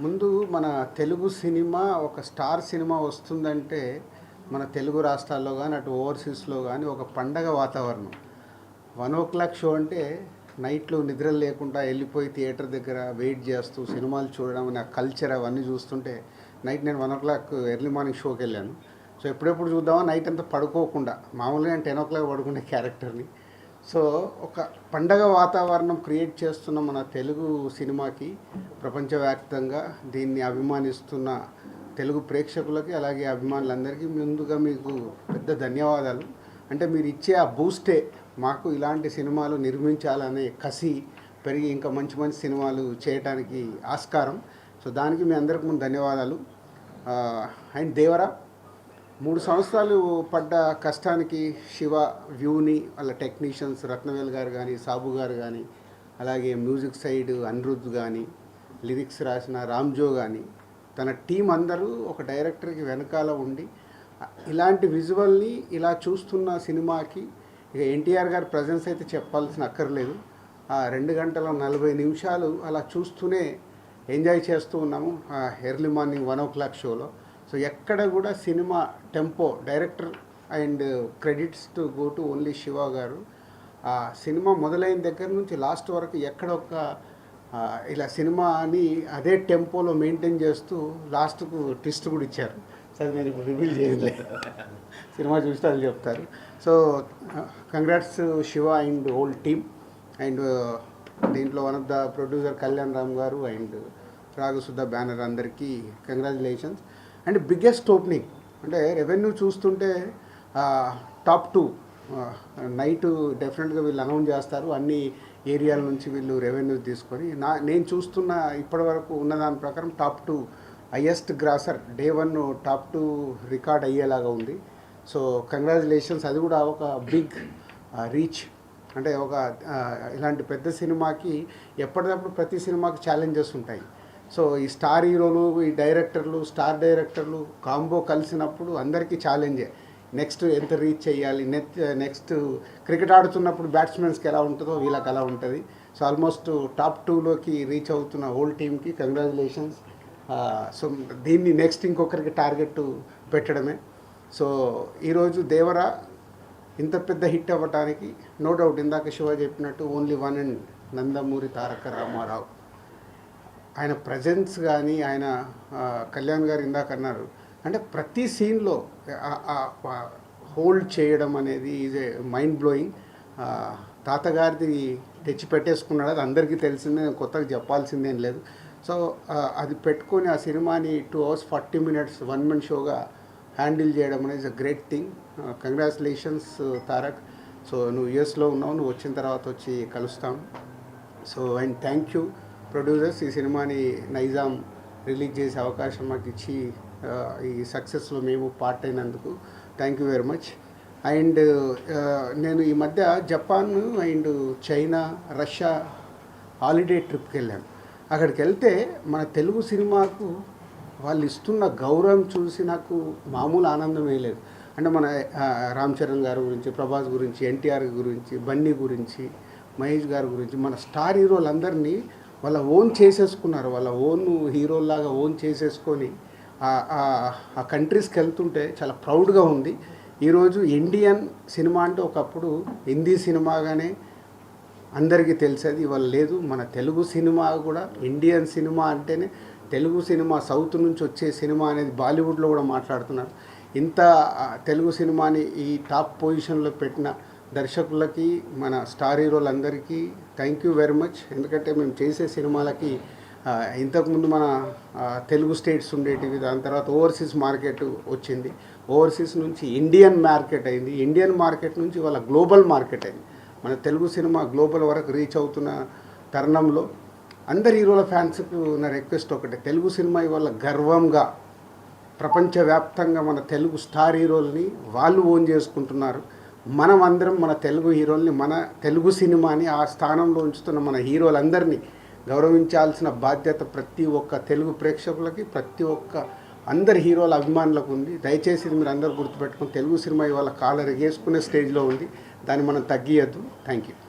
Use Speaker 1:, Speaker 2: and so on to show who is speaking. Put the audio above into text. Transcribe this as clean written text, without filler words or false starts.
Speaker 1: ముందు మన తెలుగు సినిమా ఒక స్టార్ సినిమా వస్తుందంటే మన తెలుగు రాష్ట్రాల్లో కానీ అటు ఓవర్సీస్లో కానీ ఒక పండగ వాతావరణం. 1 o'clock షో అంటే నైట్లో నిద్రలు లేకుండా వెళ్ళిపోయి థియేటర్ దగ్గర వెయిట్ చేస్తూ సినిమాలు చూడడం అనే కల్చర్ అవన్నీ చూస్తుంటే నైట్ నేను 1 o'clock ఎర్లీ మార్నింగ్ షోకి వెళ్ళాను. సో ఎప్పుడెప్పుడు చూద్దామా నైట్ అంతా పడుకోకుండా, మామూలుగా నేను 10 o'clock పడుకునే క్యారెక్టర్ని. సో ఒక పండగ వాతావరణం క్రియేట్ చేస్తున్న మన తెలుగు సినిమాకి ప్రపంచవ్యాప్తంగా దీన్ని అభిమానిస్తున్న తెలుగు ప్రేక్షకులకి అలాగే అభిమానులందరికీ ముందుగా మీకు పెద్ద ధన్యవాదాలు. అంటే మీరు ఇచ్చే ఆ బూస్టే మాకు ఇలాంటి సినిమాలు నిర్మించాలనే కసి పెరిగి ఇంకా మంచి మంచి సినిమాలు చేయడానికి ఆస్కారం. సో దానికి మీ అందరికీ ముందు ధన్యవాదాలు. అండ్ దేవరా 3 సంవత్సరాలు పడ్డ కష్టానికి శివ వ్యూని వాళ్ళ టెక్నీషియన్స్ రత్నవేల్ గారు కానీ, సాబు గారు కానీ, అలాగే మ్యూజిక్ సైడ్ అనిరుద్ధ్ కానీ, లిరిక్స్ రాసిన రామ్జో కానీ, తన టీం అందరూ ఒక డైరెక్టర్కి వెనకాల ఉండి ఇలాంటి విజువల్ని ఇలా చూస్తున్న సినిమాకి ఇక ఎన్టీఆర్ గారి ప్రజెన్స్ అయితే చెప్పాల్సిన అక్కర్లేదు. ఆ 2 గంటల 40 నిమిషాలు అలా చూస్తూనే ఎంజాయ్ చేస్తూ ఉన్నాము ఎర్లీ మార్నింగ్ 1 o'clock షోలో. సో ఎక్కడ కూడా cinema tempo, director and credits to go to only Shiva గారు. ఆ సినిమా మొదలైన దగ్గర నుంచి లాస్ట్ వరకు ఎక్కడ ఒక ఇలా సినిమాని అదే టెంపోలో మెయింటైన్ చేస్తూ లాస్ట్కు ట్విస్ట్ కూడా ఇచ్చారు. సరే నేను ఇప్పుడు రివీల్ చేయలేదు, సినిమా చూస్తే అది చెప్తారు. So congrats Shiva and whole team. And దీంట్లో one of the producer Kalyan Ram garu and Raghasudha banner అందరికీ కంగ్రాచులేషన్స్. అండ్ బిగ్గెస్ట్ ఓపెనింగ్ అంటే రెవెన్యూ చూస్తుంటే టాప్ 2 నైట్ డెఫినెట్గా వీళ్ళు అనౌన్స్ చేస్తారు. అన్ని ఏరియాల నుంచి వీళ్ళు రెవెన్యూ తీసుకొని నేను చూస్తున్న ఇప్పటివరకు ఉన్నదాని ప్రకారం top 2 highest grosser day 1 top 2 record అయ్యేలాగా ఉంది. So congratulations. అది కూడా ఒక బిగ్ రీచ్. అంటే ఒక ఇలాంటి పెద్ద సినిమాకి ఎప్పటికప్పుడు ప్రతి సినిమాకి ఛాలెంజెస్ ఉంటాయి. సో ఈ స్టార్ హీరోలు, ఈ డైరెక్టర్లు, స్టార్ డైరెక్టర్లు కాంబో కలిసినప్పుడు అందరికీ ఛాలెంజే. నెక్స్ట్ ఎంత రీచ్ చేయాలి, నెక్స్ట్ క్రికెట్ ఆడుతున్నప్పుడు బ్యాట్స్మెన్స్కి ఎలా ఉంటుందో వీళ్ళకి అలా ఉంటుంది. సో ఆల్మోస్ట్ టాప్ 2లోకి రీచ్ అవుతున్న హోల్ టీమ్కి కంగ్రాచులేషన్స్. సో దీన్ని నెక్స్ట్ ఇంకొకరికి టార్గెట్ పెట్టడమే. సో ఈరోజు దేవరా ఇంత పెద్ద హిట్ అవ్వటానికి నో డౌట్ ఇందాక శివ చెప్పినట్టు only one and Nandamuri Taraka Ramarao. ఆయన ప్రజెన్స్ కానీ, ఆయన కళ్యాణ్ గారు ఇందాక అన్నారు, అంటే ప్రతి సీన్లో హోల్డ్ చేయడం అనేది ఈజ్ ఏ మైండ్ బ్లోయింగ్. తాతగారిది తెచ్చి పెట్టేసుకున్నాడు, అది అందరికీ తెలిసిందే, కొత్తగా చెప్పాల్సిందేం లేదు. సో అది పెట్టుకొని ఆ సినిమాని 2 hours 40 minutes 1 man షోగా హ్యాండిల్ చేయడం అనేది a great thing. Congratulations Tarak. So నువ్వు యూఎస్లో ఉన్నావు, నువ్వు వచ్చిన తర్వాత వచ్చి కలుస్తాం. So and thank you producers, ఈ సినిమాని నైజాం రిలీజ్ చేసే అవకాశం మాకు ఇచ్చి ఈ సక్సెస్లో మేము పార్ట్ అయినందుకు thank you very much. And నేను ఈ మధ్య Japan and China, Russia holiday ట్రిప్కి వెళ్ళాను. అక్కడికి వెళ్తే మన తెలుగు సినిమాకు వాళ్ళు ఇస్తున్న గౌరవం చూసి నాకు మామూలు ఆనందమే లేదు. అంటే మన రామ్ చరణ్ గారి గురించి, ప్రభాస్ గురించి, ఎన్టీఆర్ గురించి, బన్నీ గురించి, మహేష్ గారి గురించి, మన స్టార్ హీరోలందరినీ వాళ్ళ ఓన్ చేసేసుకున్నారు. వాళ్ళ ఓన్ హీరోలాగా ఓన్ చేసేసుకొని ఆ కంట్రీస్కి వెళ్తుంటే చాలా ప్రౌడ్గా ఉంది. ఈరోజు ఇండియన్ సినిమా అంటే ఒకప్పుడు హిందీ సినిమాగానే అందరికీ తెలిసేది, ఇవాళ లేదు. మన తెలుగు సినిమా కూడా ఇండియన్ సినిమా అంటేనే తెలుగు సినిమా, సౌత్ నుంచి వచ్చే సినిమా అనేది బాలీవుడ్లో కూడా మాట్లాడుతున్నారు. ఇంత తెలుగు సినిమాని ఈ టాప్ పొజిషన్లో పెట్టిన దర్శకులకి, మన స్టార్ హీరోలందరికీ థ్యాంక్ యూ వెరీ మచ్. ఎందుకంటే మేము చేసే సినిమాలకి ఇంతకుముందు మన తెలుగు స్టేట్స్ ఉండేటివి, దాని తర్వాత ఓవర్సీస్ మార్కెట్ వచ్చింది, ఓవర్సీస్ నుంచి ఇండియన్ మార్కెట్ అయింది, ఇండియన్ మార్కెట్ నుంచి వాళ్ళ గ్లోబల్ మార్కెట్ అయింది. మన తెలుగు సినిమా గ్లోబల్ వరకు రీచ్ అవుతున్న తరుణంలో అందరి హీరోల ఫ్యాన్స్కు నా రిక్వెస్ట్ ఒకటే, తెలుగు సినిమా ఇవాళ గర్వంగా ప్రపంచవ్యాప్తంగా మన తెలుగు స్టార్ హీరోల్ని వాళ్ళు ఓన్ చేసుకుంటున్నారు. మనం అందరం మన తెలుగు హీరోల్ని, మన తెలుగు సినిమాని ఆ స్థానంలో ఉంచుతున్న మన హీరోలందరినీ గౌరవించాల్సిన బాధ్యత ప్రతి ఒక్క తెలుగు ప్రేక్షకులకి, ప్రతి ఒక్క అందరి హీరోల అభిమానులకు ఉంది. దయచేసి మీరు అందరూ గుర్తుపెట్టుకుని, తెలుగు సినిమా ఇవాళ కాలర్ ఎగేసుకునే స్టేజ్లో ఉంది, దాన్ని మనం తగ్గియద్దు. Thank you.